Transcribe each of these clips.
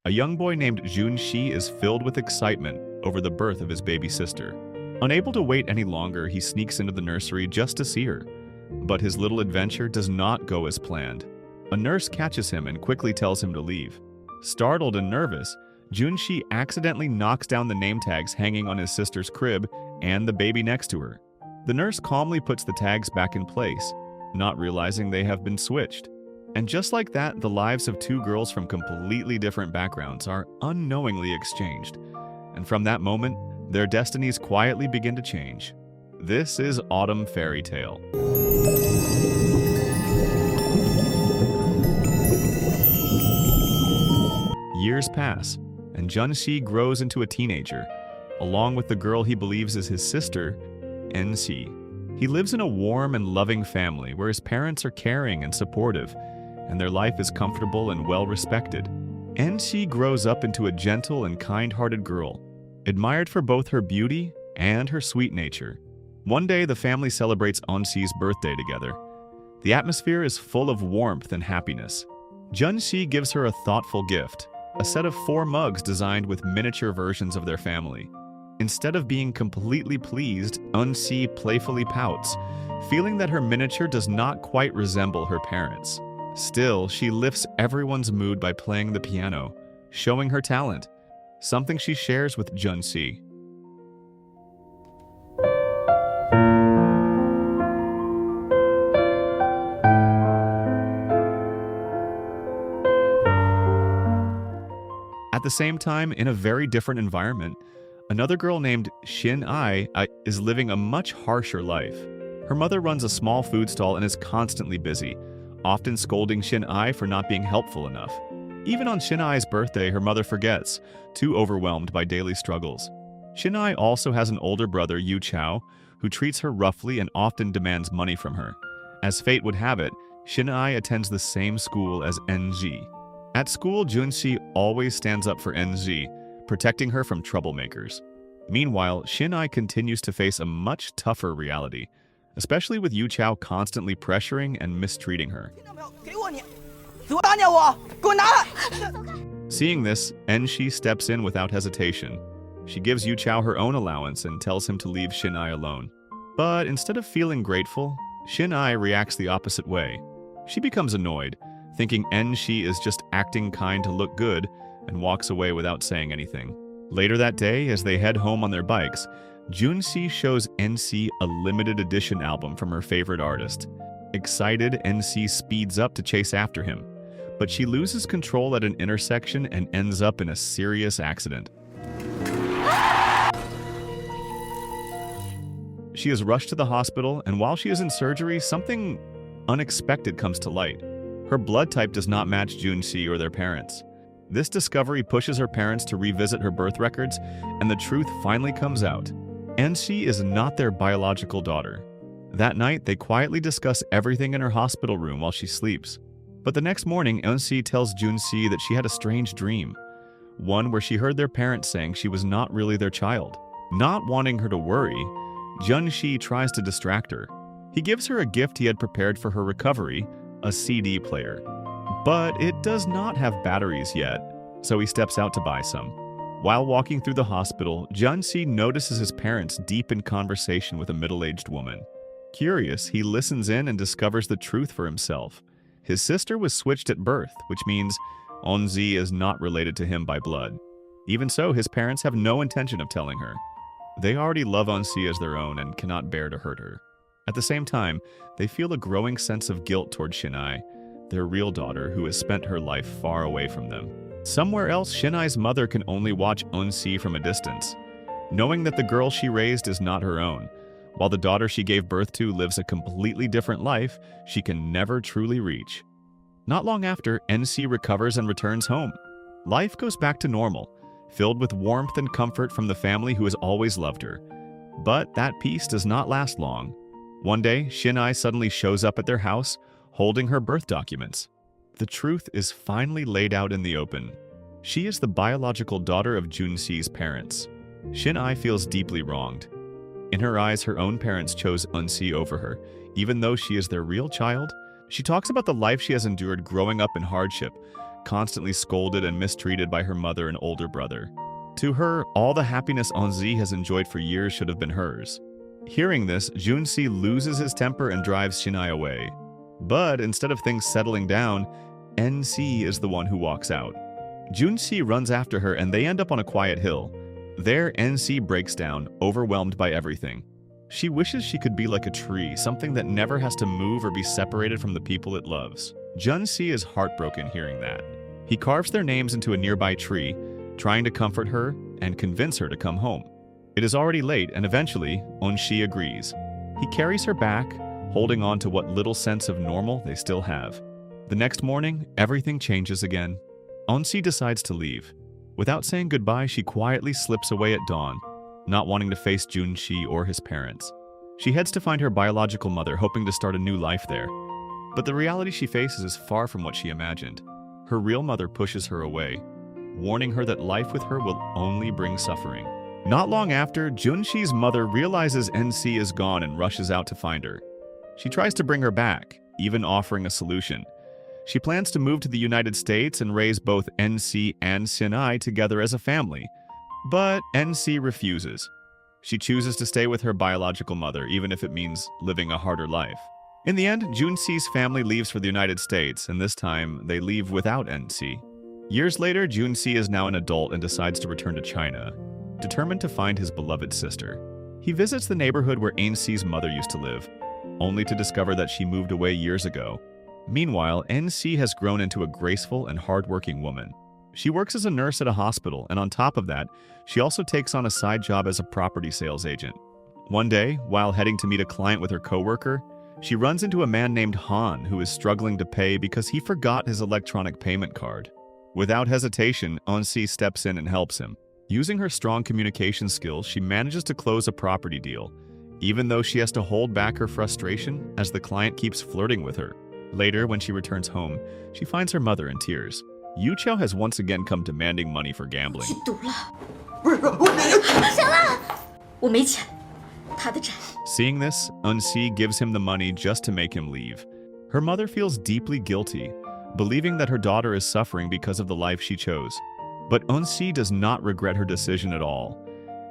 A young boy named Junshi is filled with excitement over the birth of his baby sister. Unable to wait any longer, he sneaks into the nursery just to see her. But his little adventure does not go as planned. A nurse catches him and quickly tells him to leave. Startled and nervous, Junshi accidentally knocks down the name tags hanging on his sister's crib and the baby next to her. The nurse calmly puts the tags back in place, not realizing they have been switched. And just like that, the lives of two girls from completely different backgrounds are unknowingly exchanged. And from that moment, their destinies quietly begin to change. This is Autumn Fairy Tale. Years pass, and Junshi grows into a teenager, along with the girl he believes is his sister, NC. He lives in a warm and loving family where his parents are caring and supportive, and their life is comfortable and well-respected. NC grows up into a gentle and kind-hearted girl, admired for both her beauty and her sweet nature. One day, the family celebrates Onsi's birthday together. The atmosphere is full of warmth and happiness. Junshi gives her a thoughtful gift, a set of 4 mugs designed with miniature versions of their family. Instead of being completely pleased, Onsi playfully pouts, feeling that her miniature does not quite resemble her parents'. Still, she lifts everyone's mood by playing the piano, showing her talent, something she shares with Junshi. At the same time, in a very different environment, another girl named Shin Ai is living a much harsher life. Her mother runs a small food stall and is constantly busy, often scolding Shin Ai for not being helpful enough. Even on Shin Ai's birthday, her mother forgets, too overwhelmed by daily struggles. Shin Ai also has an older brother, Yu Chao, who treats her roughly and often demands money from her. As fate would have it, Shin Ai attends the same school as NG. At school, Junshi always stands up for NG, protecting her from troublemakers. Meanwhile, Shin Ai continues to face a much tougher reality, especially with Yu Chao constantly pressuring and mistreating her. Seeing this, Enshi steps in without hesitation. She gives Yu Chao her own allowance and tells him to leave Shin Ai alone. But instead of feeling grateful, Shin Ai reacts the opposite way. She becomes annoyed, thinking Enshi is just acting kind to look good, and walks away without saying anything. Later that day, as they head home on their bikes, Junshi shows NC a limited edition album from her favorite artist. Excited, NC speeds up to chase after him, but she loses control at an intersection and ends up in a serious accident. She is rushed to the hospital, and while she is in surgery, something unexpected comes to light. Her blood type does not match Junshi or their parents. This discovery pushes her parents to revisit her birth records, and the truth finally comes out. NC is not their biological daughter. That night, they quietly discuss everything in her hospital room while she sleeps. But the next morning, NC tells Junshi that she had a strange dream. One where she heard their parents saying she was not really their child. Not wanting her to worry, Junshi tries to distract her. He gives her a gift he had prepared for her recovery, a CD player. But it does not have batteries yet, so he steps out to buy some. While walking through the hospital, Junshi notices his parents deep in conversation with a middle-aged woman. Curious, he listens in and discovers the truth for himself. His sister was switched at birth, which means Onzi is not related to him by blood. Even so, his parents have no intention of telling her. They already love Onzi as their own and cannot bear to hurt her. At the same time, they feel a growing sense of guilt toward Shin Ai, their real daughter who has spent her life far away from them. Somewhere else, Shin Ai's mother can only watch Onsi from a distance, knowing that the girl she raised is not her own, while the daughter she gave birth to lives a completely different life she can never truly reach. Not long after, NC recovers and returns home. Life goes back to normal, filled with warmth and comfort from the family who has always loved her. But that peace does not last long. One day, Shin Ai suddenly shows up at their house, holding her birth documents. The truth is finally laid out in the open. She is the biological daughter of Junsi's parents. Shin Ai feels deeply wronged. In her eyes, her own parents chose Unsi over her, even though she is their real child. She talks about the life she has endured growing up in hardship, constantly scolded and mistreated by her mother and older brother. To her, all the happiness Eun-si has enjoyed for years should have been hers. Hearing this, Jun-si loses his temper and drives Shinai away. But instead of things settling down, N-si is the one who walks out. Jun-si runs after her and they end up on a quiet hill. There, N-si breaks down, overwhelmed by everything. She wishes she could be like a tree, something that never has to move or be separated from the people it loves. Jun-si is heartbroken hearing that. He carves their names into a nearby tree, trying to comfort her and convince her to come home. It is already late, and eventually, Eun-si agrees. He carries her back, holding on to what little sense of normal they still have. The next morning, everything changes again. Eun-si decides to leave. Without saying goodbye, she quietly slips away at dawn, not wanting to face Jun-si or his parents. She heads to find her biological mother, hoping to start a new life there. But the reality she faces is far from what she imagined. Her real mother pushes her away, warning her that life with her will only bring suffering. Not long after, Jun-si's mother realizes N-si is gone and rushes out to find her. She tries to bring her back, even offering a solution. She plans to move to the United States and raise both N-si and Shinai together as a family. But N-si refuses. She chooses to stay with her biological mother, even if it means living a harder life. In the end, Jun-si's family leaves for the United States, and this time they leave without N-si. Years later, Jun-si is now an adult and decides to return to China, determined to find his beloved sister. He visits the neighborhood where N-si's mother used to live, only to discover that she moved away years ago. Meanwhile, N-si has grown into a graceful and hardworking woman. She works as a nurse at a hospital, and on top of that, she also takes on a side job as a property sales agent. One day, while heading to meet a client with her coworker, she runs into a man named Han who is struggling to pay because he forgot his electronic payment card. Without hesitation, Eun-si steps in and helps him. Using her strong communication skills, she manages to close a property deal, even though she has to hold back her frustration as the client keeps flirting with her. Later, when she returns home, she finds her mother in tears. Yu Qiao has once again come demanding money for gambling. Seeing this, Eun-si gives him the money just to make him leave. Her mother feels deeply guilty, believing that her daughter is suffering because of the life she chose. But Eun-si does not regret her decision at all.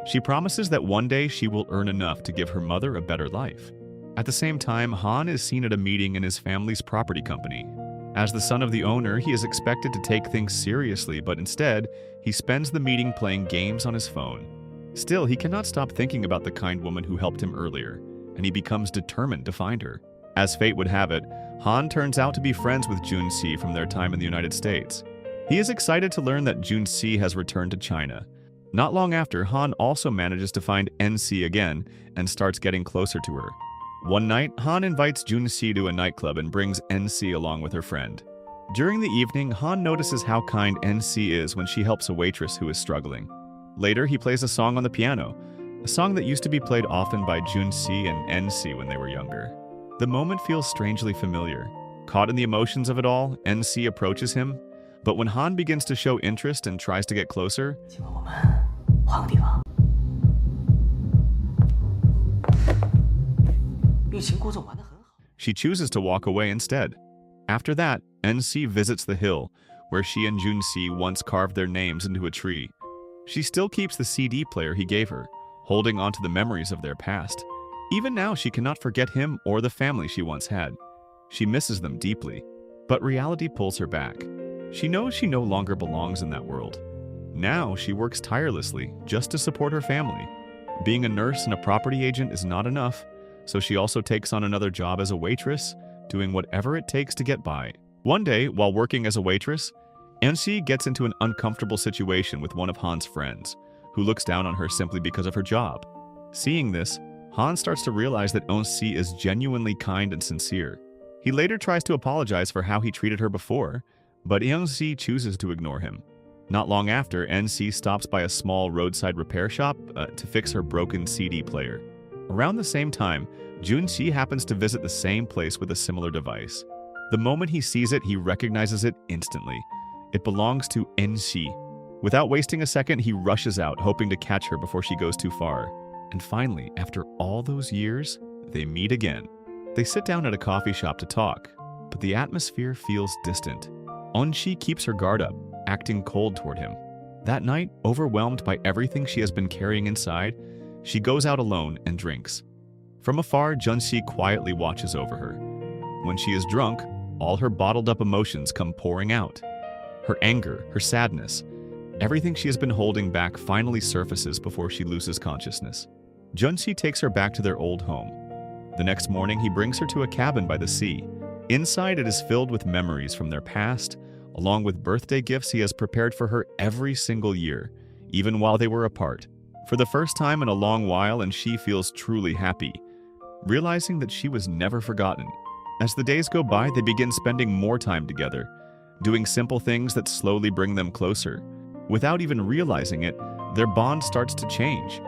She promises that one day she will earn enough to give her mother a better life. At the same time, Han is seen at a meeting in his family's property company. As the son of the owner, he is expected to take things seriously, but instead, he spends the meeting playing games on his phone. Still, he cannot stop thinking about the kind woman who helped him earlier, and he becomes determined to find her. As fate would have it, Han turns out to be friends with Jun-si from their time in the United States. He is excited to learn that Jun-si has returned to China. Not long after, Han also manages to find N-si again and starts getting closer to her. One night, Han invites Jun-si to a nightclub and brings N-si along with her friend. During the evening, Han notices how kind N-si is when she helps a waitress who is struggling. Later, he plays a song on the piano, a song that used to be played often by Jun-si and N-si when they were younger. The moment feels strangely familiar. Caught in the emotions of it all, N-si approaches him, but when Han begins to show interest and tries to get closer, she chooses to walk away instead. After that, N-si visits the hill, where she and Jun-si once carved their names into a tree. She still keeps the CD player he gave her, holding on to the memories of their past. Even now, she cannot forget him or the family she once had. She misses them deeply, but reality pulls her back. She knows she no longer belongs in that world. Now, she works tirelessly just to support her family. Being a nurse and a property agent is not enough, so she also takes on another job as a waitress, doing whatever it takes to get by. One day, while working as a waitress, N-si gets into an uncomfortable situation with one of Han's friends, who looks down on her simply because of her job. Seeing this, Han starts to realize that Eun-si is genuinely kind and sincere. He later tries to apologize for how he treated her before, but Eun-si chooses to ignore him. Not long after, N-si stops by a small roadside repair shop to fix her broken CD player. Around the same time, Jun-si happens to visit the same place with a similar device. The moment he sees it, he recognizes it instantly. It belongs to N-si. Without wasting a second, he rushes out, hoping to catch her before she goes too far. And finally, after all those years, they meet again. They sit down at a coffee shop to talk, but the atmosphere feels distant. Eunshi keeps her guard up, acting cold toward him. That night, overwhelmed by everything she has been carrying inside, she goes out alone and drinks. From afar, Junsi quietly watches over her. When she is drunk, all her bottled-up emotions come pouring out. Her anger, her sadness, everything she has been holding back finally surfaces before she loses consciousness. Junsi takes her back to their old home. The next morning, he brings her to a cabin by the sea. Inside, it is filled with memories from their past, along with birthday gifts he has prepared for her every single year, even while they were apart. For the first time in a long while, and she feels truly happy, realizing that she was never forgotten. As the days go by, they begin spending more time together, doing simple things that slowly bring them closer. Without even realizing it, their bond starts to change,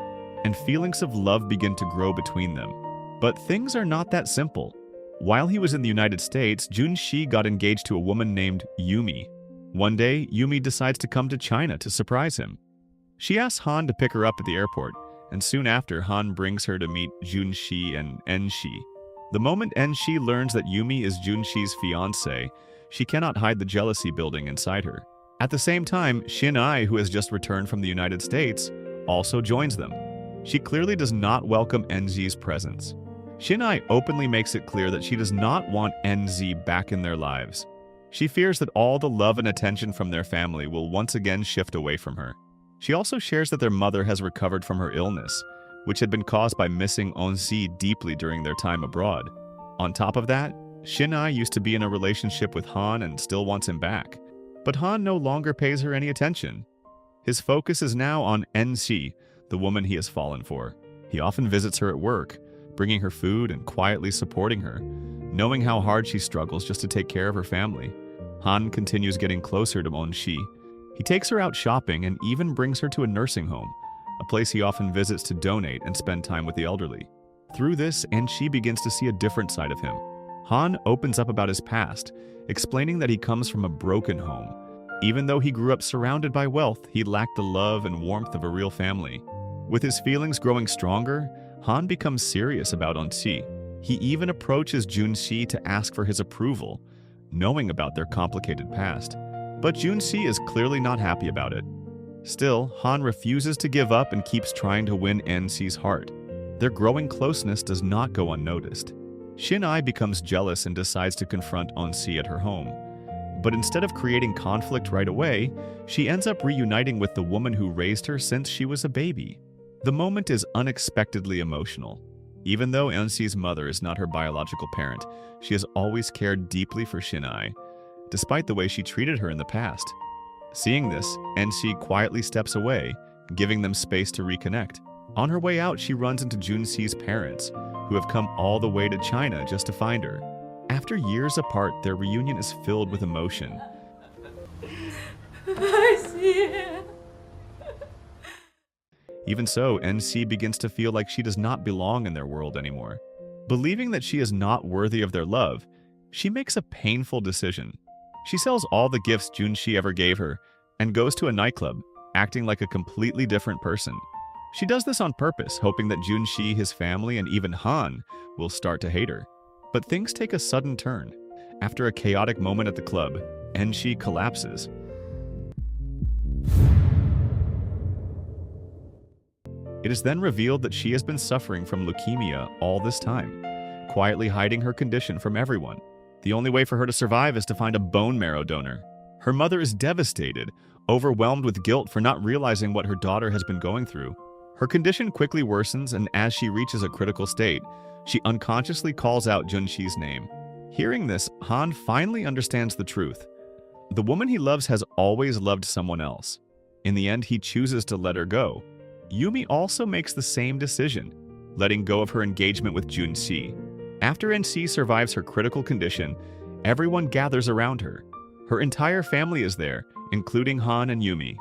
and feelings of love begin to grow between them. But things are not that simple. While he was in the United States, Junshi got engaged to a woman named Yumi. One day, Yumi decides to come to China to surprise him. She asks Han to pick her up at the airport, and soon after, Han brings her to meet Junshi and Enshi. The moment Enshi learns that Yumi is Junshi's fiancé, she cannot hide the jealousy building inside her. At the same time, Shin-ai, who has just returned from the United States, also joins them. She clearly does not welcome Enzi's presence. Shin-ai openly makes it clear that she does not want Enzi back in their lives. She fears that all the love and attention from their family will once again shift away from her. She also shares that their mother has recovered from her illness, which had been caused by missing Eunsi deeply during their time abroad. On top of that, Shin-ai used to be in a relationship with Han and still wants him back. But Han no longer pays her any attention. His focus is now on Ensi, the woman he has fallen for. He often visits her at work, bringing her food and quietly supporting her, knowing how hard she struggles just to take care of her family. Han continues getting closer to Eunshi. He takes her out shopping and even brings her to a nursing home, a place he often visits to donate and spend time with the elderly. Through this, Enshi begins to see a different side of him. Han opens up about his past, explaining that he comes from a broken home. Even though he grew up surrounded by wealth, he lacked the love and warmth of a real family. With his feelings growing stronger, Han becomes serious about Eunsi. He even approaches Junsi to ask for his approval, knowing about their complicated past. But Junsi is clearly not happy about it. Still, Han refuses to give up and keeps trying to win Ensi's heart. Their growing closeness does not go unnoticed. Shin-ai becomes jealous and decides to confront Eunsi at her home. But instead of creating conflict right away, she ends up reuniting with the woman who raised her since she was a baby. The moment is unexpectedly emotional. Even though Eunsi's mother is not her biological parent, she has always cared deeply for Shin-ai, despite the way she treated her in the past. Seeing this, Ensi quietly steps away, giving them space to reconnect. On her way out, she runs into Junsi's parents, who have come all the way to China just to find her. After years apart, their reunion is filled with emotion. I see it. Even so, Ensi begins to feel like she does not belong in their world anymore. Believing that she is not worthy of their love, she makes a painful decision. She sells all the gifts Junshi ever gave her and goes to a nightclub, acting like a completely different person. She does this on purpose, hoping that Junshi, his family, and even Han will start to hate her. But things take a sudden turn. After a chaotic moment at the club, Enshi collapses. It is then revealed that she has been suffering from leukemia all this time, quietly hiding her condition from everyone. The only way for her to survive is to find a bone marrow donor. Her mother is devastated, overwhelmed with guilt for not realizing what her daughter has been going through. Her condition quickly worsens, and as she reaches a critical state, she unconsciously calls out Junshi's name. Hearing this, Han finally understands the truth. The woman he loves has always loved someone else. In the end, he chooses to let her go. Yumi also makes the same decision, letting go of her engagement with Junsi. After Ensi survives her critical condition, everyone gathers around her. Her entire family is there, including Han and Yumi.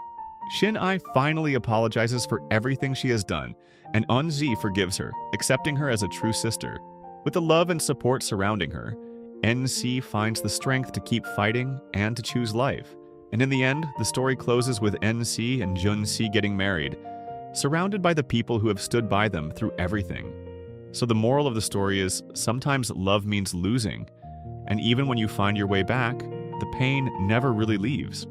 Shin-ai finally apologizes for everything she has done, and Eunzi forgives her, accepting her as a true sister. With the love and support surrounding her, Ensi finds the strength to keep fighting and to choose life. And in the end, the story closes with Ensi and Junsi getting married, surrounded by the people who have stood by them through everything. So the moral of the story is, sometimes love means losing, and even when you find your way back, the pain never really leaves.